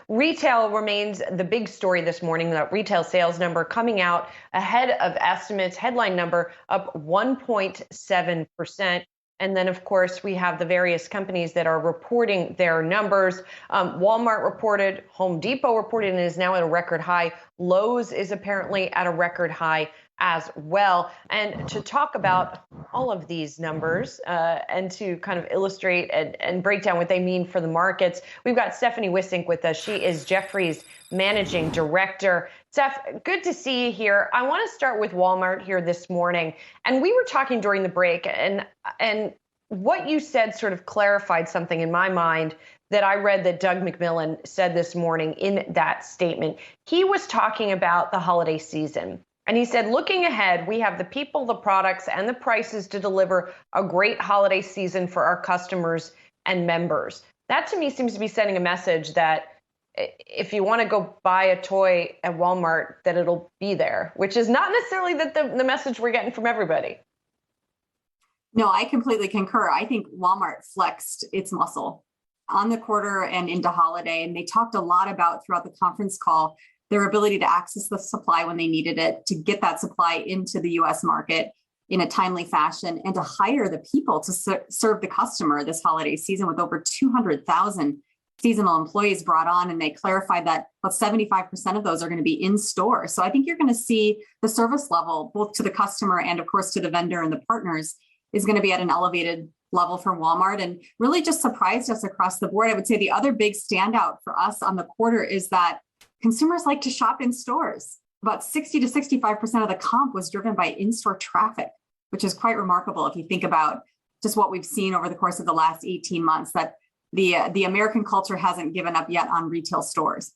Retail remains the big story this morning. That retail sales number coming out ahead of estimates, headline number up 1.7%. And then, of course, we have the various companies that are reporting their numbers. Walmart reported, Home Depot reported, and is now at a record high. Lowe's is apparently at a record high as well. And to talk about all of these numbers and to kind of illustrate and break down what they mean for the markets, we've got Stephanie Wissink with us. She is Jefferies Managing Director. Steph, good to see you here. I want to start with Walmart here this morning. And we were talking during the break, and what you said sort of clarified something in my mind that I read that Doug McMillon said this morning in that statement. He was talking about the holiday season. And he said, looking ahead, we have the people, the products, and the prices to deliver a great holiday season for our customers and members. That to me seems to be sending a message that if you want to go buy a toy at Walmart, that it'll be there, which is not necessarily the message we're getting from everybody. No, I completely concur. I think Walmart flexed its muscle on the quarter and into holiday. And they talked a lot about throughout the conference call their ability to access the supply when they needed it, to get that supply into the U.S. market in a timely fashion, and to hire the people to serve the customer this holiday season with over 200,000 seasonal employees brought on. And they clarified that about 75% of those are going to be in store. So I think you're going to see the service level, both to the customer and of course to the vendor and the partners, is going to be at an elevated level for Walmart, and really just surprised us across the board. I would say the other big standout for us on the quarter is that consumers like to shop in stores. About 60 to 65% of the comp was driven by in-store traffic, which is quite remarkable if you think about just what we've seen over the course of the last 18 months, that the American culture hasn't given up yet on retail stores.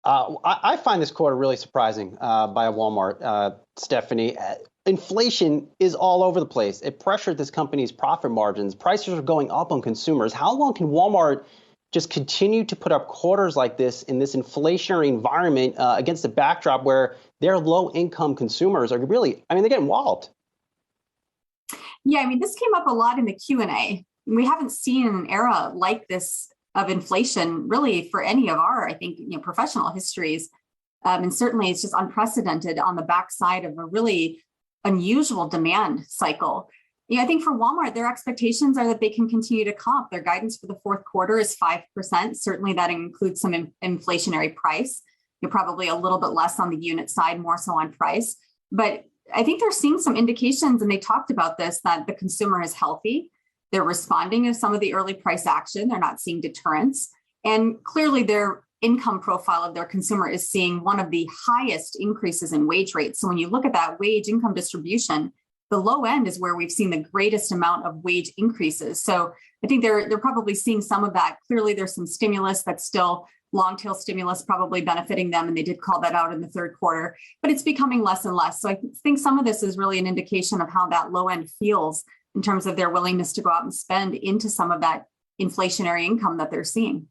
I find this quarter really surprising by Walmart, Stephanie. Inflation is all over the place. It pressured this company's profit margins. Prices are going up on consumers. How long can Walmart just continue to put up quarters like this in this inflationary environment against a backdrop where their low-income consumers are really, they're getting walloped? Yeah, this came up a lot in the Q&A. We haven't seen an era like this of inflation really for any of our, professional histories. And certainly it's just unprecedented on the backside of a really unusual demand cycle. I think for Walmart, their expectations are that they can continue to comp. Their guidance for the fourth quarter is 5%. Certainly that includes some inflationary price. You're probably a little bit less on the unit side, more so on price. But I think they're seeing some indications, and they talked about this, that the consumer is healthy. They're responding to some of the early price action. They're not seeing deterrence. And clearly their income profile of their consumer is seeing one of the highest increases in wage rates. So when you look at that wage income distribution, the low end is where we've seen the greatest amount of wage increases. So I think they're probably seeing some of that. Clearly, there's some stimulus that's still long tail stimulus probably benefiting them. And they did call that out in the third quarter, but it's becoming less and less. So I think some of this is really an indication of how that low end feels in terms of their willingness to go out and spend into some of that inflationary income that they're seeing.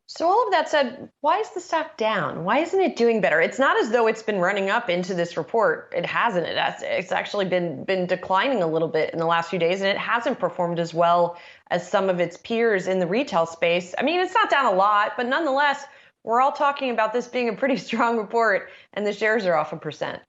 So all of that said, why is the stock down? Why isn't it doing better? It's not as though it's been running up into this report. It hasn't. It's actually been declining a little bit in the last few days, and it hasn't performed as well as some of its peers in the retail space. It's not down a lot, but nonetheless, we're all talking about this being a pretty strong report, and the shares are off 1%.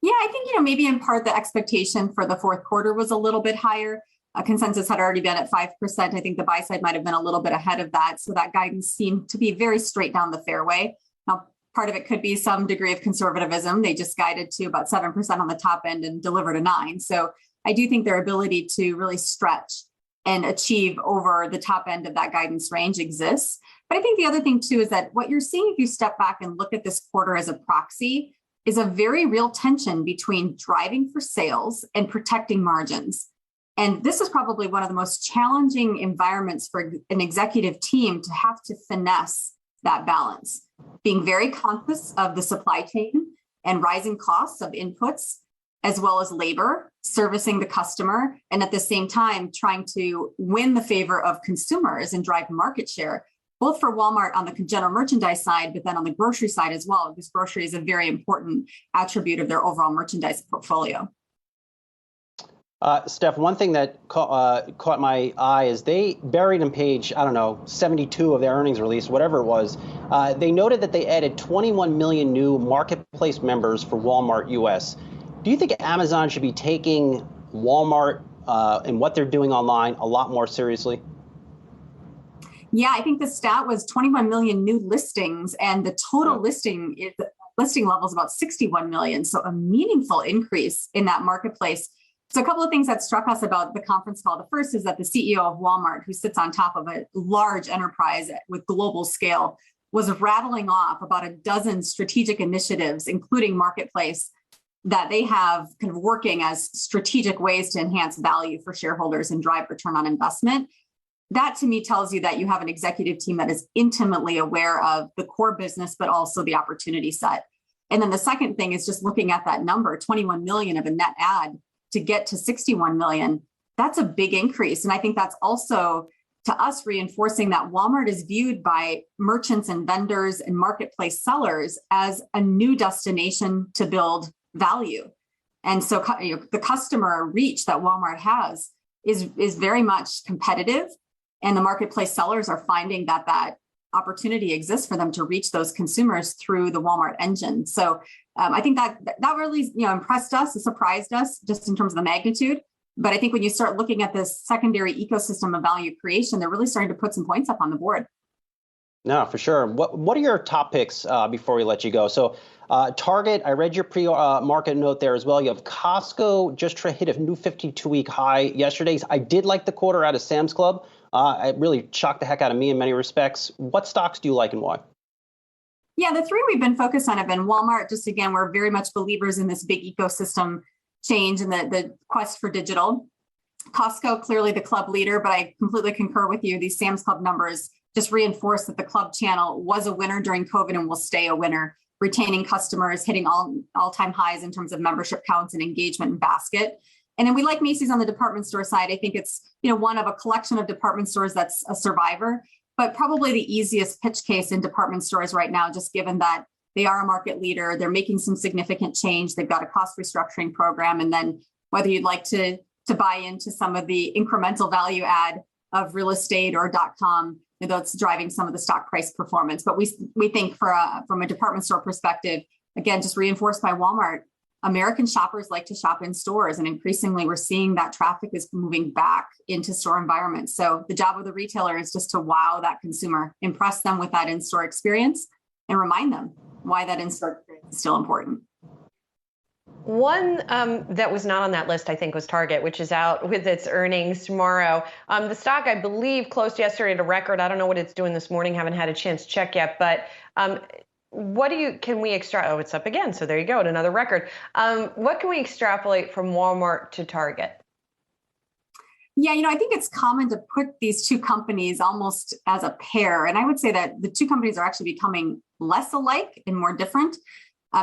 Yeah, I think, maybe in part the expectation for the fourth quarter was a little bit higher. Consensus had already been at 5%. I think the buy side might have been a little bit ahead of that. So that guidance seemed to be very straight down the fairway. Now, part of it could be some degree of conservatism. They just guided to about 7% on the top end and delivered a 9%. So I do think their ability to really stretch and achieve over the top end of that guidance range exists. But I think the other thing too is that what you're seeing if you step back and look at this quarter as a proxy is a very real tension between driving for sales and protecting margins. And this is probably one of the most challenging environments for an executive team to have to finesse that balance, being very conscious of the supply chain and rising costs of inputs, as well as labor, servicing the customer, and at the same time, trying to win the favor of consumers and drive market share, both for Walmart on the general merchandise side, but then on the grocery side as well, because grocery is a very important attribute of their overall merchandise portfolio. Steph, one thing that caught my eye is they buried in page, 72 of their earnings release, whatever it was. They noted that they added 21 million new marketplace members for Walmart US. Do you think Amazon should be taking Walmart and what they're doing online a lot more seriously? Yeah, I think the stat was 21 million new listings, and the total listing level is about 61 million. So a meaningful increase in that marketplace. So a couple of things that struck us about the conference call. The first is that the CEO of Walmart, who sits on top of a large enterprise with global scale, was rattling off about a dozen strategic initiatives, including marketplace, that they have kind of working as strategic ways to enhance value for shareholders and drive return on investment. That to me tells you that you have an executive team that is intimately aware of the core business, but also the opportunity set. And then the second thing is just looking at that number, 21 million of a net add to get to 61 million. That's a big increase. And I think that's also to us reinforcing that Walmart is viewed by merchants and vendors and marketplace sellers as a new destination to build value. And so the customer reach that Walmart has is very much competitive. And the marketplace sellers are finding that opportunity exists for them to reach those consumers through the Walmart engine. So I think that really impressed us, surprised us just in terms of the magnitude. But I think when you start looking at this secondary ecosystem of value creation, they're really starting to put some points up on the board. No, for sure. What are your top picks before we let you go? So Target, I read your pre-market note there as well. You have Costco just hit a new 52-week high yesterday. I did like the quarter out of Sam's Club. It really shocked the heck out of me in many respects. What stocks do you like and why? Yeah, the three we've been focused on have been Walmart. Just again, we're very much believers in this big ecosystem change and the quest for digital. Costco, clearly the club leader, but I completely concur with you. These Sam's Club numbers just reinforce that the club channel was a winner during COVID and will stay a winner, retaining customers, hitting all-time highs in terms of membership counts and engagement and basket. And then we like Macy's on the department store side. I think it's one of a collection of department stores that's a survivor, but probably the easiest pitch case in department stores right now, just given that they are a market leader. They're making some significant change. They've got a cost restructuring program. And then whether you'd like to buy into some of the incremental value add of real estate or .com, that's driving some of the stock price performance. But we think from a department store perspective, again, just reinforced by Walmart, American shoppers like to shop in stores, and increasingly we're seeing that traffic is moving back into store environments. So the job of the retailer is just to wow that consumer, impress them with that in-store experience, and remind them why that in-store experience is still important. One that was not on that list, I think, was Target, which is out with its earnings tomorrow. The stock, I believe, closed yesterday at a record. I don't know what it's doing this morning. Haven't had a chance to check yet. But can we extract? Oh, it's up again. So there you go, at another record. What can we extrapolate from Walmart to Target? Yeah, I think it's common to put these two companies almost as a pair. And I would say that the two companies are actually becoming less alike and more different.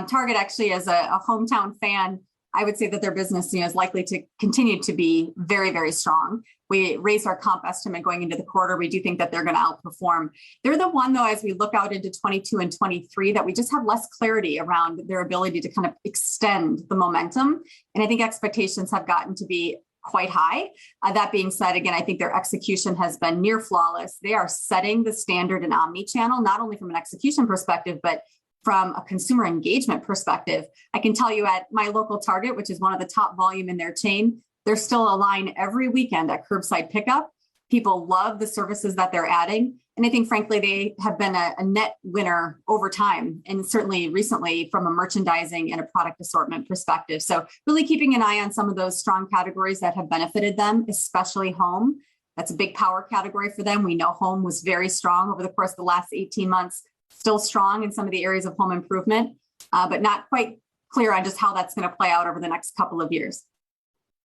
Target actually, as a hometown fan, I would say that their business is likely to continue to be very, very strong. We raised our comp estimate going into the quarter. We do think that they're going to outperform. They're the one, though, as we look out into 22 and 23, that we just have less clarity around their ability to kind of extend the momentum. And I think expectations have gotten to be quite high. That being said, again, I think their execution has been near flawless. They are setting the standard in omni-channel, not only from an execution perspective, but from a consumer engagement perspective. I can tell you at my local Target, which is one of the top volume in their chain, there's still a line every weekend at curbside pickup. People love the services that they're adding. And I think, frankly, they have been a net winner over time, and certainly recently from a merchandising and a product assortment perspective. So really keeping an eye on some of those strong categories that have benefited them, especially home. That's a big power category for them. We know home was very strong over the course of the last 18 months, still strong in some of the areas of home improvement, but not quite clear on just how that's going to play out over the next couple of years.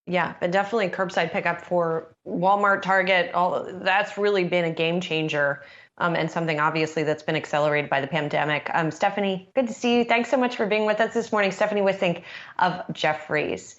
Yeah, but definitely curbside pickup for Walmart, Target, that's really been a game changer, and something obviously that's been accelerated by the pandemic. Stephanie, good to see you. Thanks so much for being with us this morning. Stephanie Wissink of Jefferies.